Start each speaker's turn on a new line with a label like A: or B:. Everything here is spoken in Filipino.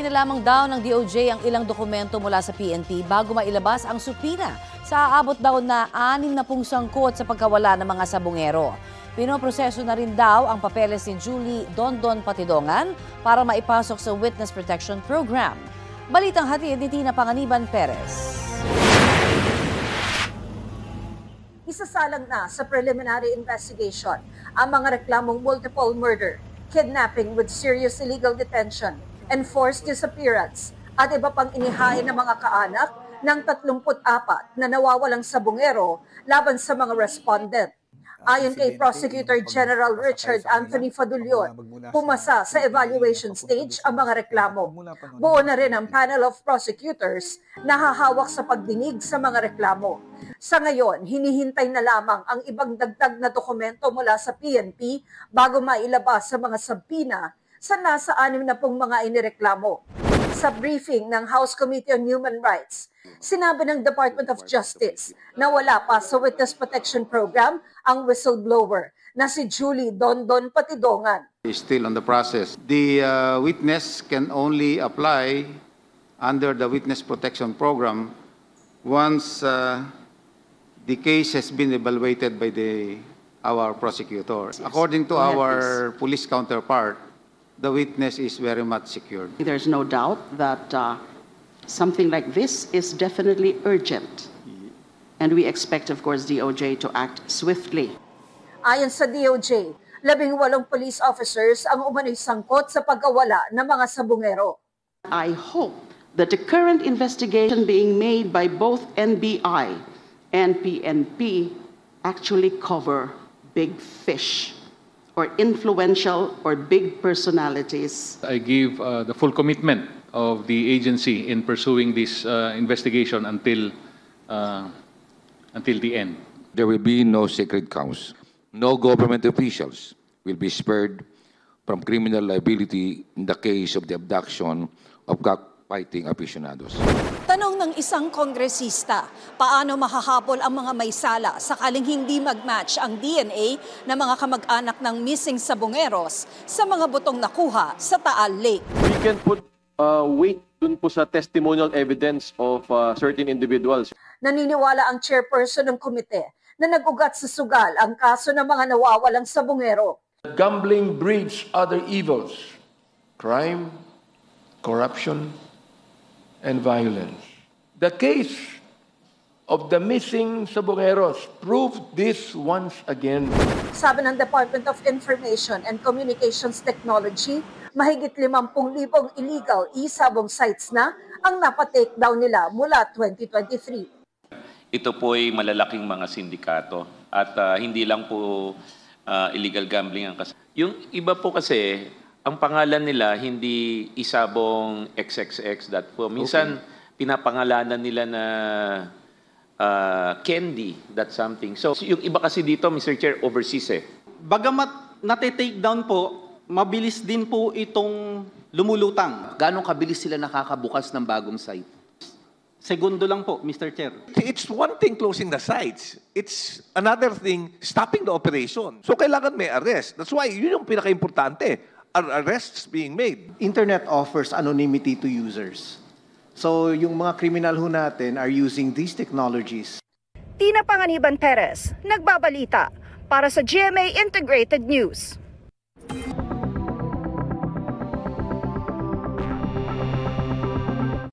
A: Hinihintay na lamang daw ng DOJ ang ilang dokumento mula sa PNP bago mailabas ang supina sa aabot daw na 60 sangkot sa pagkawala ng mga sabungero. Pinoproseso na rin daw ang papeles ni Julie Dondon Patidongan para maipasok sa Witness Protection Program. Balitang hatid ni Tina Panganiban Perez.
B: Isasalang na sa preliminary investigation ang mga reklamong multiple murder, kidnapping with serious illegal detention, enforced disappearance at iba pang inihain ng mga kaanak ng 34 na nawawalang sabungero laban sa mga respondent. Ayon kay Prosecutor General Richard Anthony Fadulyon, pumasa sa evaluation stage ang mga reklamo. Buo na rin ang panel of prosecutors na hahawak sa pagdinig sa mga reklamo. Sa ngayon, hinihintay na lamang ang ibang dagdag na dokumento mula sa PNP bago mailabas sa mga sabina sa nasa 60 mga inireklamo. Sa briefing ng House Committee on Human Rights, sinabi ng Department of Justice na wala pa sa Witness Protection Program ang whistleblower na si Julie Dondon Patidongan.
C: Still on the process. The witness can only apply under the Witness Protection Program once the case has been evaluated by our prosecutor. According to our police counterpart, the witness is very much secured.
D: There's no doubt that something like this is definitely urgent. And we expect, of course, DOJ to act swiftly.
B: Ayon sa DOJ, 18 police officers ang umano'y sangkot sa pagkawala ng mga sabungero.
D: I hope that the current investigation being made by both NBI and PNP actually cover big fish or influential or big personalities.
E: I give the full commitment of the agency in pursuing this investigation until the end.
F: There will be no sacred cows. No government officials will be spared from criminal liability in the case of the abduction of cockfighting aficionados.
B: Tanong ng isang kongresista, paano mahahabol ang mga may sala sakaling hindi mag-match ang DNA ng mga kamag-anak ng missing sabungeros sa mga butong nakuha sa Taal Lake?
G: We can put weight dun po sa testimonial evidence of certain individuals.
B: Naniniwala ang chairperson ng komite na nag-ugat sa sugal ang kaso ng mga nawawalang sabungero.
H: Gambling breeds other evils, crime, corruption, and violence. The case of the missing sabungeros proved this once again.
B: Sabi ng Department of Information and Communications Technology, mahigit 50,000 illegal e-sabong sites na ang napatake-down nila mula 2023.
I: Ito po ay malalaking mga sindikato at hindi lang po illegal gambling ang kasama. Yung iba po kasi, ang pangalan nila hindi isabong XXX. Minsan, pinapangalanan nila na candy, that something. So, yung iba kasi dito, Mr. Chair, overseas eh.
J: Bagamat nati-take down po, mabilis din po itong lumulutang.
K: Gano'ng kabilis sila nakakabukas ng bagong site?
J: Segundo lang po, Mr. Chair.
H: It's one thing closing the sites. It's another thing stopping the operation. So kailangan may arrest. That's why yun yung pinaka-importante. Are arrests being made.
L: Internet offers anonymity to users. So yung mga kriminal ho natin are using these technologies.
B: Tina Panganiban Perez, nagbabalita para sa GMA Integrated News.